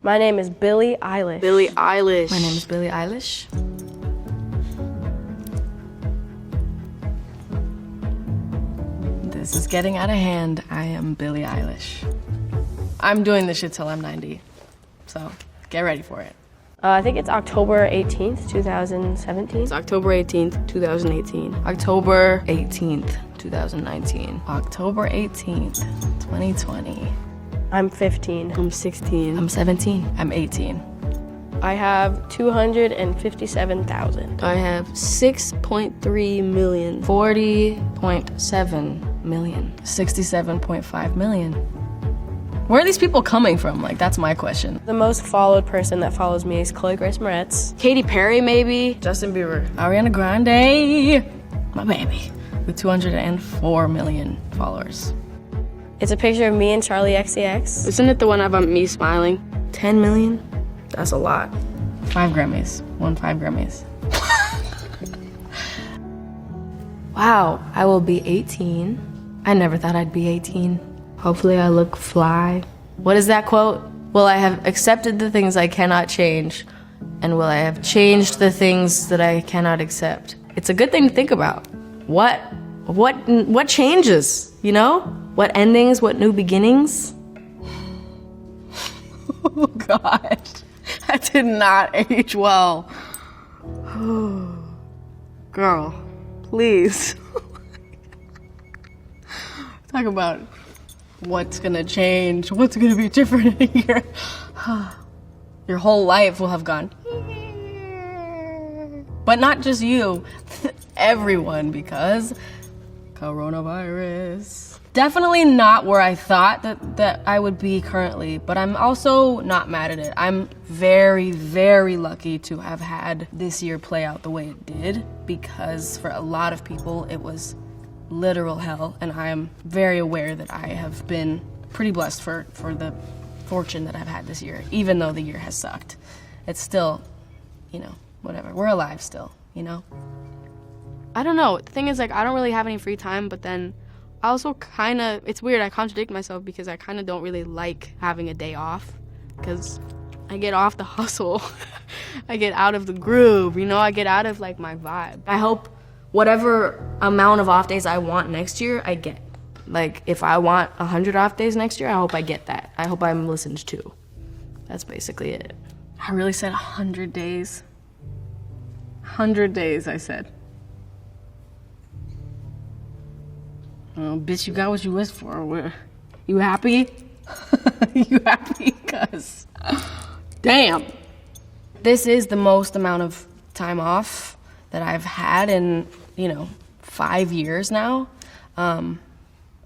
My name is Billie Eilish. Billie Eilish. My name is Billie Eilish. This is getting out of hand. I am Billie Eilish. I'm doing this shit till I'm 90, so get ready for it. I think it's October 18th, 2017. It's October 18th, 2018. October 18th, 2019. October 18th, 2020. I'm 15. I'm 16. I'm 17. I'm 18. I have 257,000. I have 6.3 million. 40.7 million. 67.5 million. Where are these people coming from? Like, that's my question. The most followed person that follows me is Chloe Grace Moretz. Katy Perry, maybe? Justin Bieber. Ariana Grande. My baby. With 204 million followers. It's a picture of me and Charlie XCX. Isn't it the one of me smiling? 10 million? That's a lot. 5 Grammys. 5 Grammys. Wow, I will be 18. I never thought I'd be 18. Hopefully I look fly. What is that quote? Will I have accepted the things I cannot change? And will I have changed the things that I cannot accept? It's a good thing to think about. What changes, you know? What endings, what new beginnings? Oh God, that did not age well. Girl, please. Talk about what's gonna change, what's gonna be different in a year. Your whole life will have gone. But not just you, everyone, because coronavirus. Definitely not where I thought that I would be currently, but I'm also not mad at it. I'm very, very lucky to have had this year play out the way it did, because for a lot of people it was literal hell, and I am very aware that I have been pretty blessed for the fortune that I've had this year, even though the year has sucked. It's still, you know, whatever. We're alive still, you know? I don't know. The thing is, like, I don't really have any free time, but then I also kind of, it's weird, I contradict myself because I kind of don't really like having a day off because I get off the hustle. I get out of the groove, you know? I get out of, like, my vibe. I hope whatever amount of off days I want next year, I get. Like, if I want 100 off days next year, I hope I get that. I hope I'm listened to. That's basically it. I really said 100 days. 100 days, I said. Oh, bitch, you got what you wished for. You happy? You happy? Cause, damn. This is the most amount of time off that I've had in, 5 years now.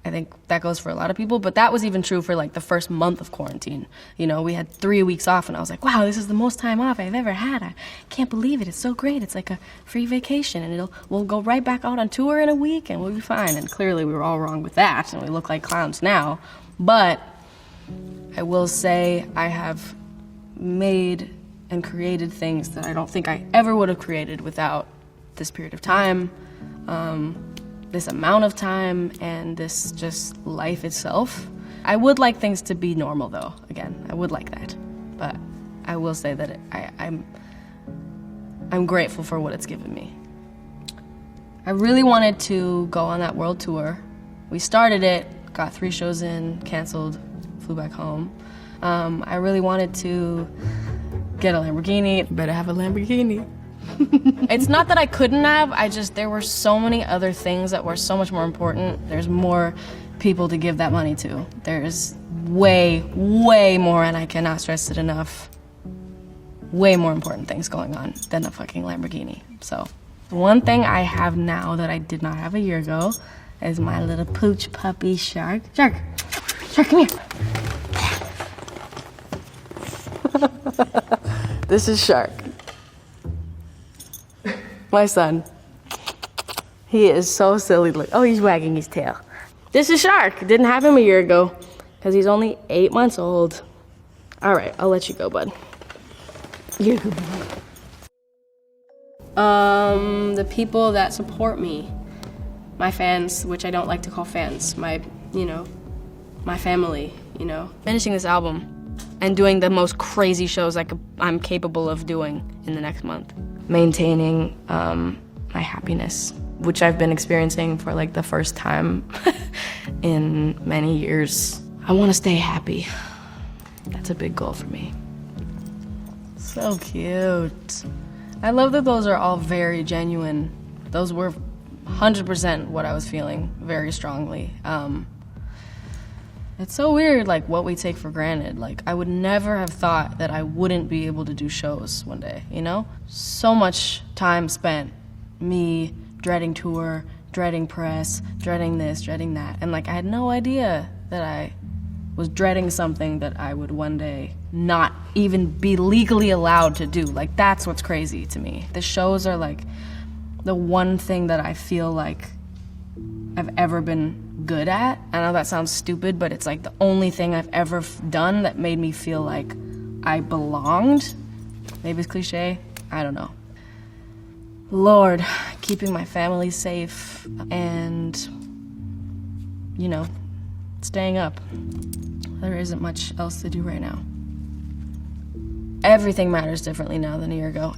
I think that goes for a lot of people, but that was even true for like the first month of quarantine. We had 3 weeks off and I was like, wow, this is the most time off I've ever had. I can't believe it. It's so great. It's like a free vacation and we'll go right back out on tour in a week and we'll be fine. And clearly we were all wrong with that and we look like clowns now. But I will say I have made and created things that I don't think I ever would have created without this period of time. This amount of time and this just life itself. I would like things to be normal though, again, I would like that. But I will say that I'm grateful for what it's given me. I really wanted to go on that world tour. We started it, got 3 shows in, canceled, flew back home. I really wanted to get a Lamborghini. You better have a Lamborghini. It's not that I couldn't have, there were so many other things that were so much more important. There's more people to give that money to. There's way, way more, and I cannot stress it enough, way more important things going on than a fucking Lamborghini. So, one thing I have now that I did not have a year ago is my little pooch puppy Shark. Shark, come here. This is Shark. My son. He is so silly. Oh, he's wagging his tail. This is Shark. Didn't have him a year ago because he's only 8 months old. All right, I'll let you go, bud. You're a good boy. The people that support me, my fans, which I don't like to call fans, my family, Finishing this album and doing the most crazy shows I'm capable of doing in the next month. Maintaining my happiness, which I've been experiencing for like the first time in many years. I want to stay happy. That's a big goal for me. So cute. I love that those are all very genuine. Those were 100% what I was feeling very strongly. It's so weird, like, what we take for granted. Like, I would never have thought that I wouldn't be able to do shows one day, you know? So much time spent, me dreading tour, dreading press, dreading this, dreading that. And, like, I had no idea that I was dreading something that I would one day not even be legally allowed to do. Like, that's what's crazy to me. The shows are, like, the one thing that I feel like I've ever been good at. I know that sounds stupid, but it's like the only thing I've ever done that made me feel like I belonged. Maybe it's cliche, I don't know. Lord, keeping my family safe and, you know, staying up. There isn't much else to do right now. Everything matters differently now than a year ago.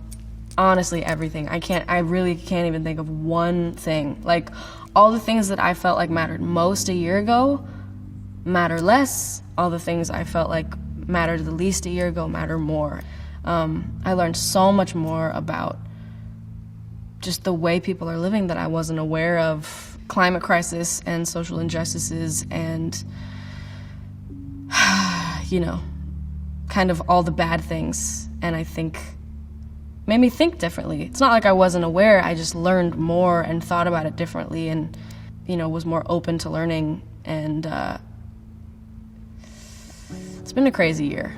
Honestly, everything. I really can't even think of one thing. Like, all the things that I felt like mattered most a year ago matter less. All the things I felt like mattered the least a year ago matter more. I learned so much more about just the way people are living that I wasn't aware of. Climate crisis and social injustices and, you know, kind of all the bad things. And I think made me think differently. It's not like I wasn't aware, I just learned more and thought about it differently and, you know, was more open to learning. And it's been a crazy year.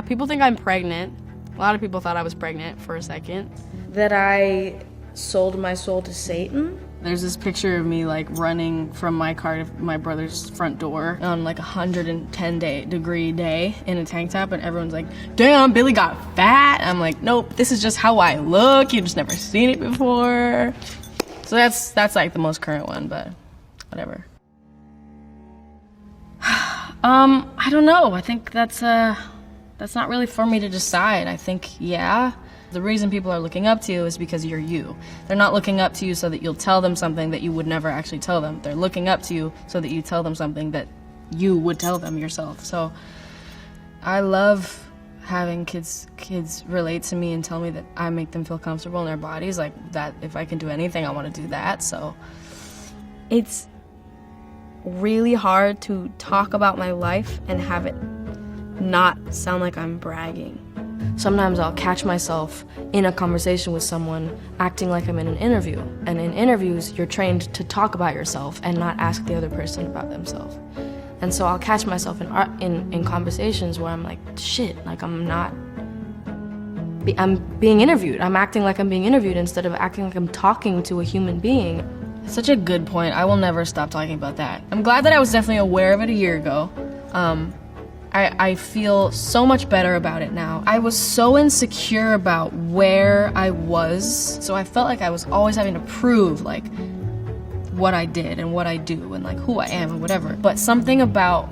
People think I'm pregnant. A lot of people thought I was pregnant for a second. That I sold my soul to Satan. There's this picture of me like running from my car to my brother's front door on like 110-degree day in a tank top, and everyone's like, damn, Billie got fat. I'm like, nope, this is just how I look. You've just never seen it before. So that's like the most current one, but whatever. I don't know. I think that's not really for me to decide. I think, yeah. The reason people are looking up to you is because you're you. They're not looking up to you so that you'll tell them something that you would never actually tell them. They're looking up to you so that you tell them something that you would tell them yourself. So I love having kids relate to me and tell me that I make them feel comfortable in their bodies. Like that, if I can do anything, I want to do that. So It's really hard to talk about my life and have it not sound like I'm bragging. Sometimes I'll catch myself in a conversation with someone acting like I'm in an interview. And in interviews, you're trained to talk about yourself and not ask the other person about themselves. And so I'll catch myself in conversations where I'm like, shit, like I'm being interviewed. I'm acting like I'm being interviewed instead of acting like I'm talking to a human being. it's such a good point. I will never stop talking about that. I'm glad that I was definitely aware of it a year ago. I feel so much better about it now. I was so insecure about where I was, so I felt like I was always having to prove like what I did and what I do and like who I am and whatever. But something about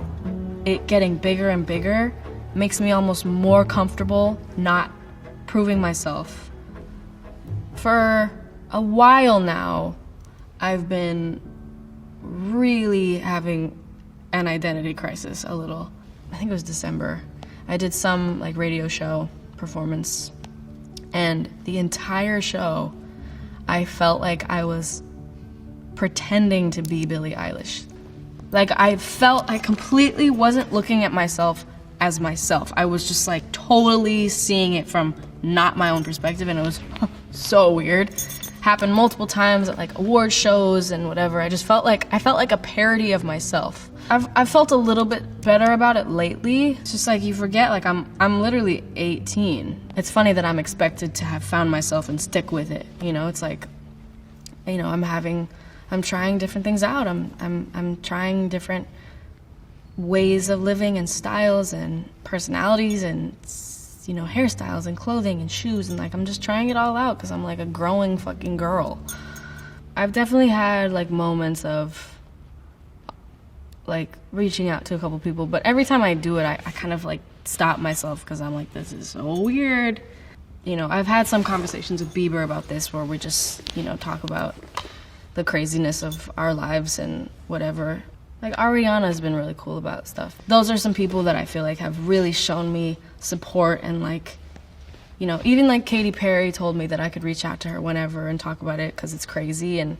it getting bigger and bigger makes me almost more comfortable not proving myself. For a while now, I've been really having an identity crisis a little. I think it was December. I did some like radio show performance, and the entire show I felt like I was pretending to be Billie Eilish. Like I felt I completely wasn't looking at myself as myself. I was just like totally seeing it from not my own perspective, and it was so weird. Happened multiple times at like award shows and whatever. I felt like a parody of myself. I've felt a little bit better about it lately. It's just like you forget, like I'm literally 18. It's funny that I'm expected to have found myself and stick with it. You know, it's like, you know, I'm trying different things out. I'm trying different ways of living and styles and personalities and, you know, hairstyles and clothing and shoes, and like I'm just trying it all out because I'm like a growing fucking girl. I've definitely had like moments of like reaching out to a couple people, but every time I do it, I kind of like stop myself because I'm like, this is so weird. You know, I've had some conversations with Bieber about this where we just, you know, talk about the craziness of our lives and whatever. Like, Ariana has been really cool about stuff. Those are some people that I feel like have really shown me support and, like, you know, even like Katy Perry told me that I could reach out to her whenever and talk about it because it's crazy. And,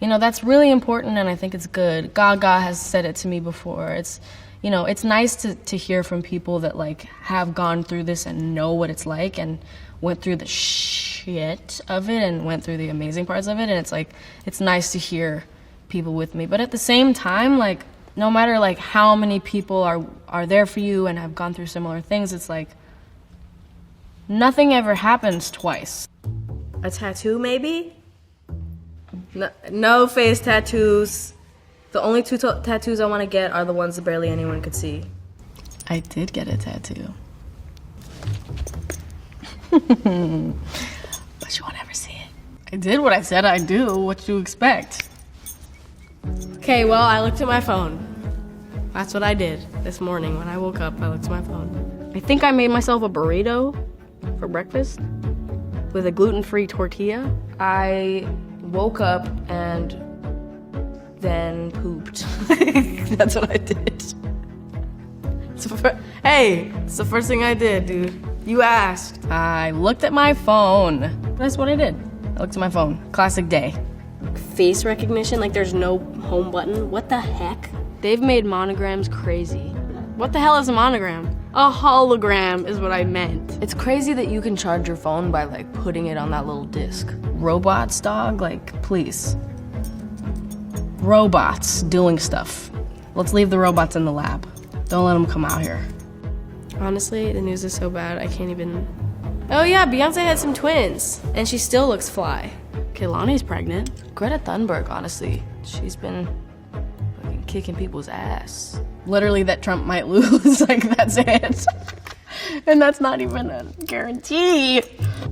you know, that's really important and I think it's good. Gaga has said it to me before. It's, you know, it's nice to hear from people that, like, have gone through this and know what it's like and went through the shit of it and went through the amazing parts of it. And it's like, it's nice to hear people with me. But at the same time, like, no matter, like, how many people are there for you and have gone through similar things, it's like, nothing ever happens twice. A tattoo, maybe? No face tattoos. The only two tattoos I want to get are the ones that barely anyone could see. I did get a tattoo. But you won't ever see it. I did what I said I'd do. What do you expect? Okay, well, I looked at my phone. That's what I did this morning when I woke up. I looked at my phone. I think I made myself a burrito for breakfast with a gluten-free tortilla. I woke up and then pooped. That's what I did. Hey, it's the first thing I did, dude. You asked. I looked at my phone. That's what I did. I looked at my phone. Classic day. Face recognition, like there's no home button. What the heck? They've made monograms crazy. What the hell is a monogram? A hologram is what I meant. It's crazy that you can charge your phone by, like, putting it on that little disc. Robots, dog, like, please. Robots doing stuff. Let's leave the robots in the lab. Don't let them come out here. Honestly, the news is so bad, I can't even... Oh yeah, Beyonce had some twins, and she still looks fly. Kehlani's pregnant. Greta Thunberg, honestly, she's been fucking kicking people's ass. Literally that Trump might lose, like, that's it. And that's not even a guarantee.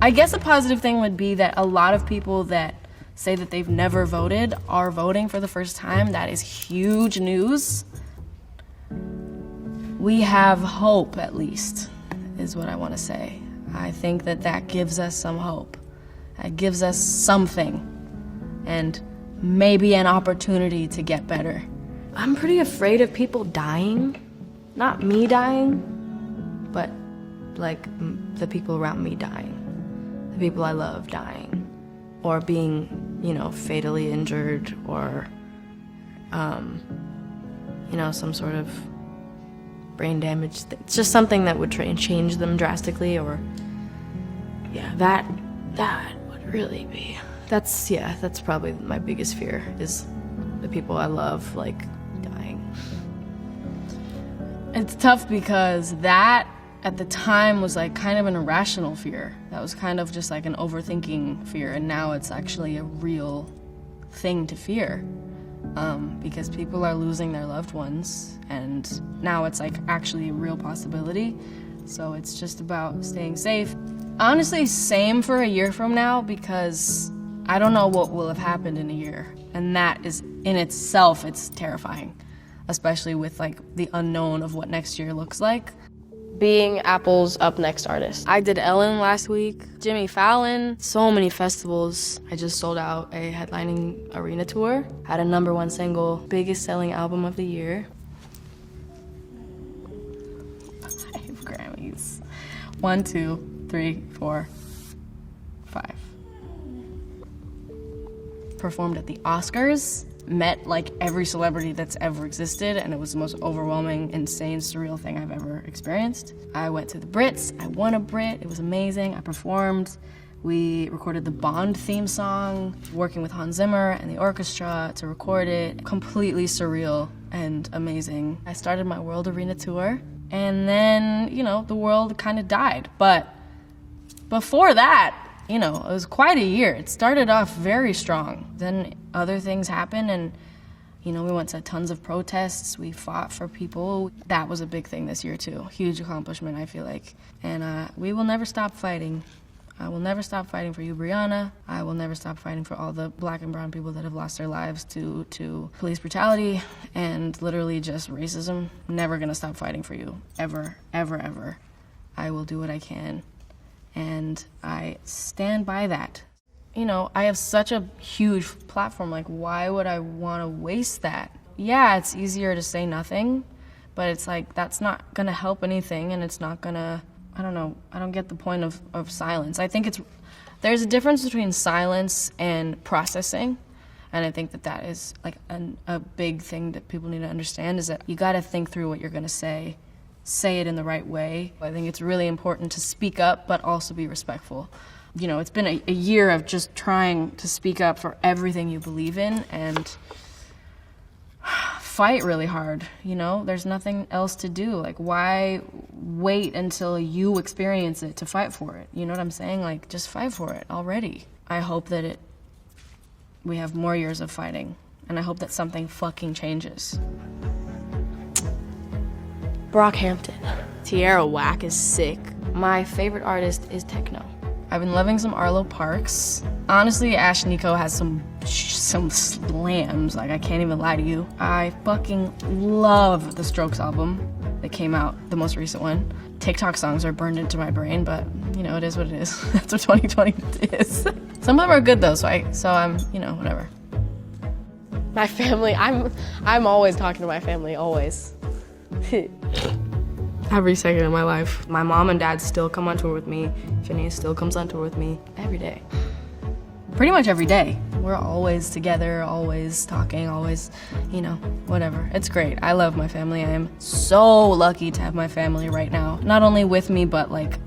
I guess a positive thing would be that a lot of people that say that they've never voted are voting for the first time. That is huge news. We have hope, at least, is what I want to say. I think that that gives us some hope. That gives us something and maybe an opportunity to get better. I'm pretty afraid of people dying. Not me dying, but, like, the people around me dying. The people I love dying. Or being, you know, fatally injured or, you know, some sort of brain damage. It's just something that would change them drastically, or, yeah, that would really be. That's probably my biggest fear, is the people I love, like, dying. It's tough because that, at the time, was, like, kind of an irrational fear. That was kind of just like an overthinking fear, and now it's actually a real thing to fear. Because people are losing their loved ones, and now it's, like, actually a real possibility. So it's just about staying safe. Honestly, same for a year from now, because I don't know what will have happened in a year. And that is, in itself, it's terrifying. Especially with, like, the unknown of what next year looks like. Being Apple's Up Next artist. I did Ellen last week, Jimmy Fallon, so many festivals. I just sold out a headlining arena tour, had a #1 single, biggest selling album of the year. 5 Grammys. 1, 2, 3, 4, 5. Performed at the Oscars. Met, like, every celebrity that's ever existed, and it was the most overwhelming, insane, surreal thing I've ever experienced. I went to the Brits. I won a Brit. It was amazing. I performed. We recorded the Bond theme song, working with Hans Zimmer and the orchestra to record it. Completely surreal and amazing. I started my World Arena tour, and then, you know, the world kind of died. But before that, you know, it was quite a year. It started off very strong. Then other things happened, and, you know, we went to tons of protests. We fought for people. That was a big thing this year, too. Huge accomplishment, I feel like. And we will never stop fighting. I will never stop fighting for you, Brianna. I will never stop fighting for all the black and brown people that have lost their lives to police brutality and literally just racism. Never gonna stop fighting for you, ever, ever, ever. I will do what I can, and I stand by that. You know, I have such a huge platform, like why would I wanna waste that? Yeah, it's easier to say nothing, but it's like, that's not gonna help anything, and it's not gonna, I don't know, I don't get the point of silence. I think there's a difference between silence and processing, and I think that is like a big thing that people need to understand, is that you gotta think through what you're gonna say it in the right way. I think it's really important to speak up, but also be respectful. You know, it's been a year of just trying to speak up for everything you believe in and fight really hard, you know? There's nothing else to do. Like, why wait until you experience it to fight for it? You know what I'm saying? Like, just fight for it already. I hope that we have more years of fighting, and I hope that something fucking changes. Brockhampton. Tierra Whack is sick. My favorite artist is techno. I've been loving some Arlo Parks. Honestly, Ash Nico has some slams, like I can't even lie to you. I fucking love the Strokes album that came out, the most recent one. TikTok songs are burned into my brain, but you know, it is what it is. That's what 2020 is. Some of them are good though, so I'm, you know, whatever. My family, I'm always talking to my family, always. Every second of my life. My mom and dad still come on tour with me. Phineas still comes on tour with me every day. Pretty much every day. We're always together, always talking, always, you know, whatever. It's great. I love my family. I am so lucky to have my family right now. Not only with me, but like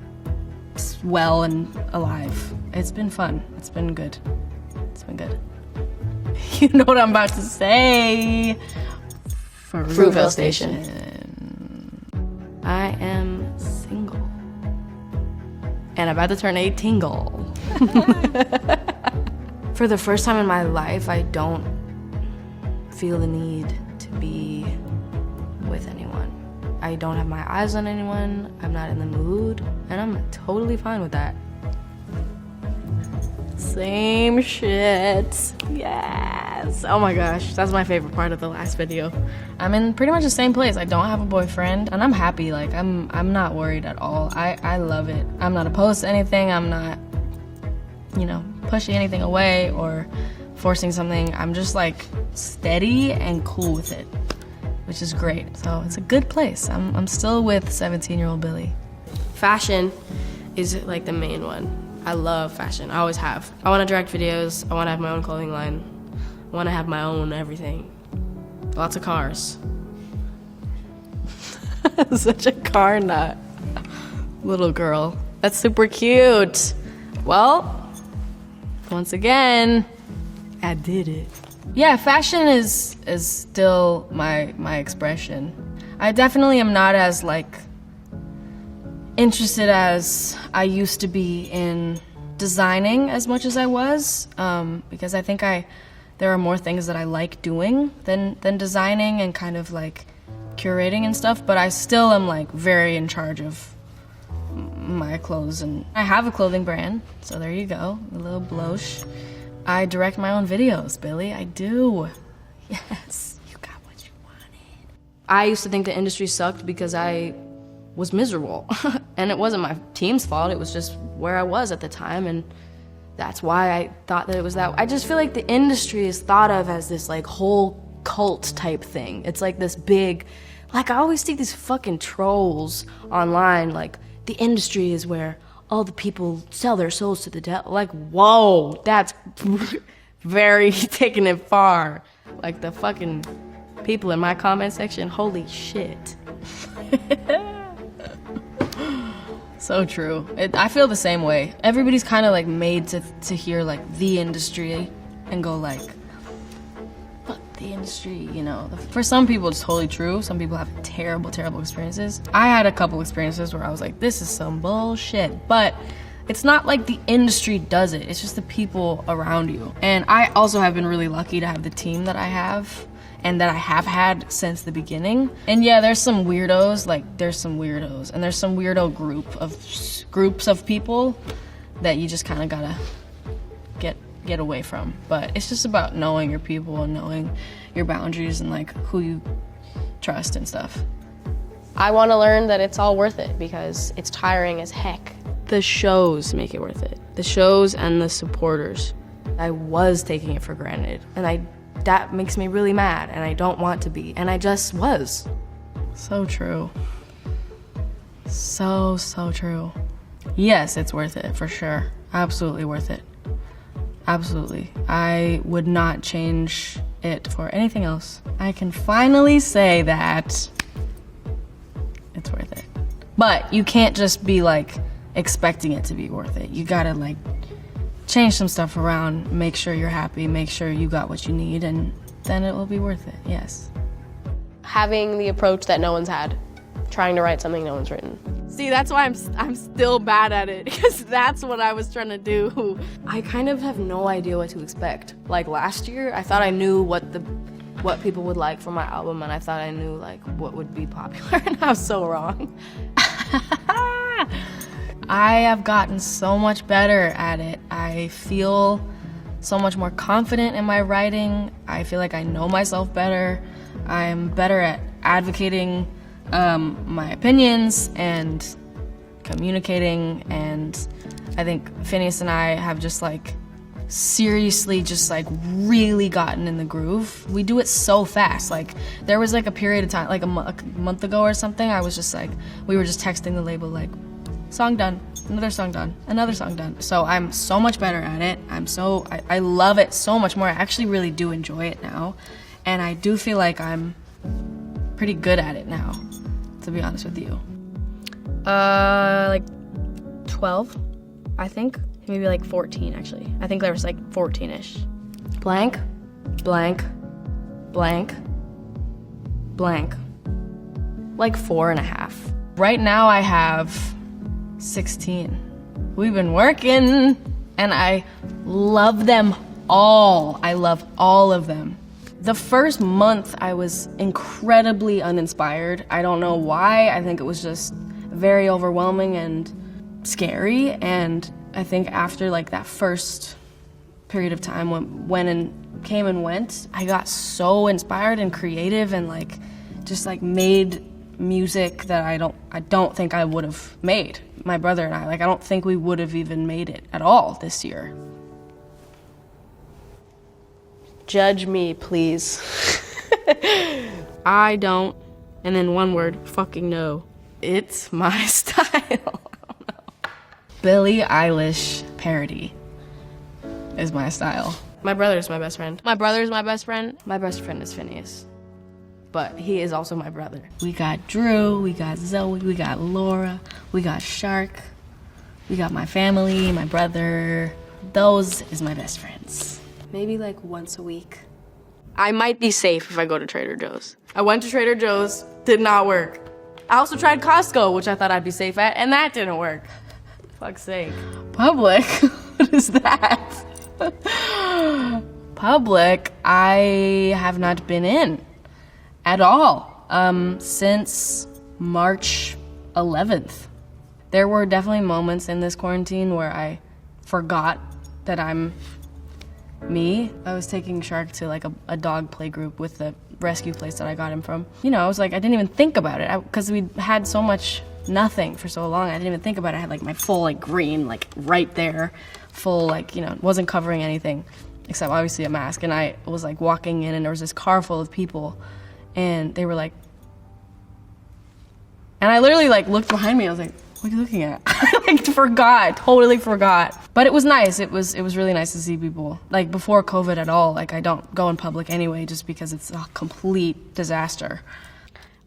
well and alive. It's been fun. It's been good. It's been good. You know what I'm about to say. Fruitvale Station. I am single. And about to turn 18. For the first time in my life, I don't feel the need to be with anyone. I don't have my eyes on anyone, I'm not in the mood, and I'm totally fine with that. Same shit. Yes. Oh my gosh, that's my favorite part of the last video. I'm in pretty much the same place. I don't have a boyfriend, and I'm happy. Like, I'm not worried at all. I love it. I'm not opposed to anything. I'm not, you know, pushing anything away or forcing something. I'm just like steady and cool with it, which is great. So it's a good place. I'm still with 17-year-old Billie. Fashion is like the main one. I love fashion. I always have. I want to direct videos. I want to have my own clothing line. I want to have my own everything. Lots of cars. Such a car nut. Little girl. That's super cute. Well, once again, I did it. Yeah, fashion is still my expression. I definitely am not as like interested as I used to be in designing as much as I was, because I think there are more things that I like doing than designing and kind of like curating and stuff, but I still am like very in charge of my clothes, and I have a clothing brand, so there you go, a little bloche. I direct my own videos, Billie, I do. Yes, you got what you wanted. I used to think the industry sucked because I was miserable. And it wasn't my team's fault, it was just where I was at the time, and that's why I thought that it was that. I just feel like the industry is thought of as this like whole cult type thing. It's like this big, like I always see these fucking trolls online, like the industry is where all the people sell their souls to the devil. Like, whoa, that's very taking it far. Like the fucking people in my comment section, holy shit. So true. I feel the same way. Everybody's kind of like made to hear like the industry and go like, fuck the industry, you know. For some people it's totally true. Some people have terrible, terrible experiences. I had a couple experiences where I was like, this is some bullshit. But it's not like the industry does it. It's just the people around you. And I also have been really lucky to have the team that I have and that I have had since the beginning. And yeah, there's some weirdos, and there's some weirdo groups of people that you just kind of gotta get away from. But it's just about knowing your people and knowing your boundaries and like who you trust and stuff. I want to learn that it's all worth it because it's tiring as heck. The shows make it worth it. The shows and the supporters. I was taking it for granted, and that makes me really mad, and I don't want to be, and I just was. So true. So true. Yes, it's worth it, for sure. Absolutely worth it. Absolutely. I would not change it for anything else. I can finally say that it's worth it. But you can't just be like expecting it to be worth it. You gotta like change some stuff around, make sure you're happy, make sure you got what you need, and then it will be worth it, yes. Having the approach that no one's had, trying to write something no one's written. See, that's why I'm still bad at it, because that's what I was trying to do. I kind of have no idea what to expect. Like last year, I thought I knew what people would like for my album, and I thought I knew like what would be popular, and I was so wrong. I have gotten so much better at it. I feel so much more confident in my writing. I feel like I know myself better. I'm better at advocating my opinions and communicating, and I think Phineas and I have just like seriously just like really gotten in the groove. We do it so fast. Like there was like a period of time, like a month ago or something, I was just like, we were just texting the label like, song done, another song done, another song done. So I'm so much better at it. I love it so much more. I actually really do enjoy it now, and I do feel like I'm pretty good at it now, to be honest with you. Like 12, I think. Maybe like 14, actually. I think there was like 14-ish. Blank, blank, blank, blank. Like 4.5. Right now I have 16. We've been working, and I love them all. I love all of them. The first month I was incredibly uninspired. I don't know why. I think it was just very overwhelming and scary, and I think after like that first period of time when and came and went, I got so inspired and creative and like just like made music that I don't think I would have made. My brother and I don't think we would have even made it at all this year. Judge me, please. I don't, and then one word, fucking no. It's my style. Billie Eilish parody is my style. My brother's my best friend. My brother's my best friend. My best friend is Phineas, but he is also my brother. We got Drew, we got Zoe, we got Laura, we got Shark, we got my family, my brother. Those is my best friends. Maybe like once a week. I might be safe if I go to Trader Joe's. I went to Trader Joe's, did not work. I also tried Costco, which I thought I'd be safe at, and that didn't work. Fuck's sake. Public? What is that? Public, I have not been in at all since March 11th. There were definitely moments in this quarantine where I forgot that I'm me. I was taking Shark to like a dog play group with the rescue place that I got him from. You know, I was like, I didn't even think about it because we had so much nothing for so long. I didn't even think about it. I had like my full like green like right there, full like, you know, wasn't covering anything except obviously a mask. And I was like walking in and there was this car full of people and they were like, and I literally like looked behind me. I was like, what are you looking at? I totally forgot. But it was nice. It was really nice to see people. Like before COVID at all, like I don't go in public anyway just because it's a complete disaster.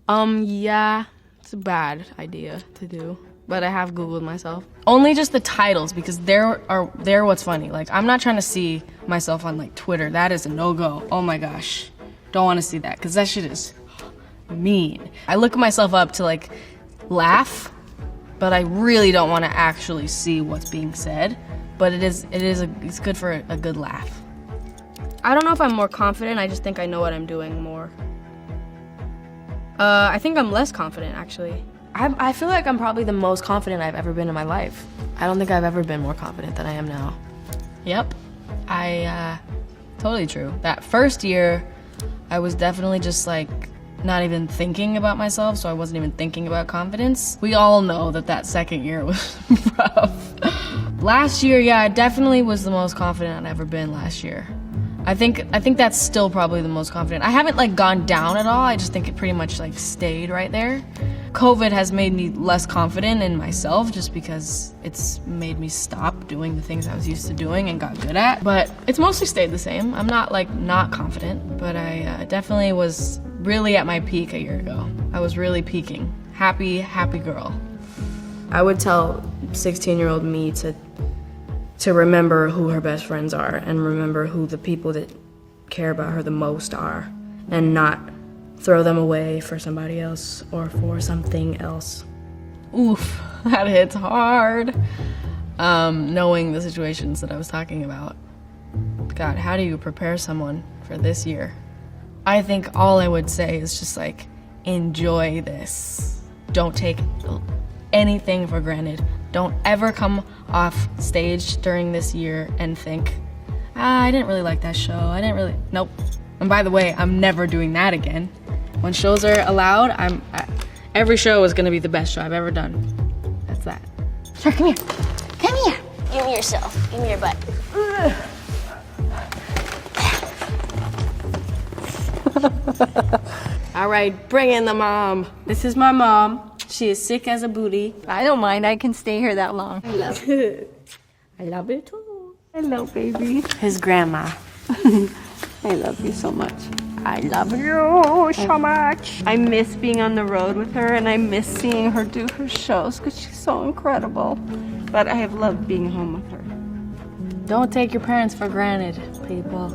Yeah. It's a bad idea to do, but I have Googled myself. Only just the titles, because they're what's funny. Like, I'm not trying to see myself on, like, Twitter. That is a no-go. Oh, my gosh. Don't want to see that, because that shit is mean. I look myself up to, like, laugh, but I really don't want to actually see what's being said. But it's good for a good laugh. I don't know if I'm more confident. I just think I know what I'm doing more. I think I'm less confident, actually. I feel like I'm probably the most confident I've ever been in my life. I don't think I've ever been more confident than I am now. Yep. Totally true. That first year, I was definitely just like not even thinking about myself, so I wasn't even thinking about confidence. We all know that second year was rough. Last year, yeah, I definitely was the most confident I've ever been last year. I think that's still probably the most confident. I haven't like gone down at all. I just think it pretty much like stayed right there. COVID has made me less confident in myself just because it's made me stop doing the things I was used to doing and got good at. But it's mostly stayed the same. I'm not like not confident, but I definitely was really at my peak a year ago. I was really peaking. Happy girl. I would tell 16-year-old me to remember who her best friends are and remember who the people that care about her the most are and not throw them away for somebody else or for something else. Oof, that hits hard. Knowing the situations that I was talking about. God, how do you prepare someone for this year? I think all I would say is just like, enjoy this. Don't take anything for granted. Don't ever come off stage during this year and think, I didn't really like that show. Nope. And by the way, I'm never doing that again. When shows are allowed, every show is gonna be the best show I've ever done. That's that. Sure, come here. Come here. Give me yourself. Give me your butt. All right, bring in the mom. This is my mom. She is sick as a booty. I don't mind. I can stay here that long. I love you. I love it too. Hello, baby. His grandma. I love you so much. I love you so much. I miss being on the road with her, and I miss seeing her do her shows because she's so incredible. But I have loved being home with her. Don't take your parents for granted, people.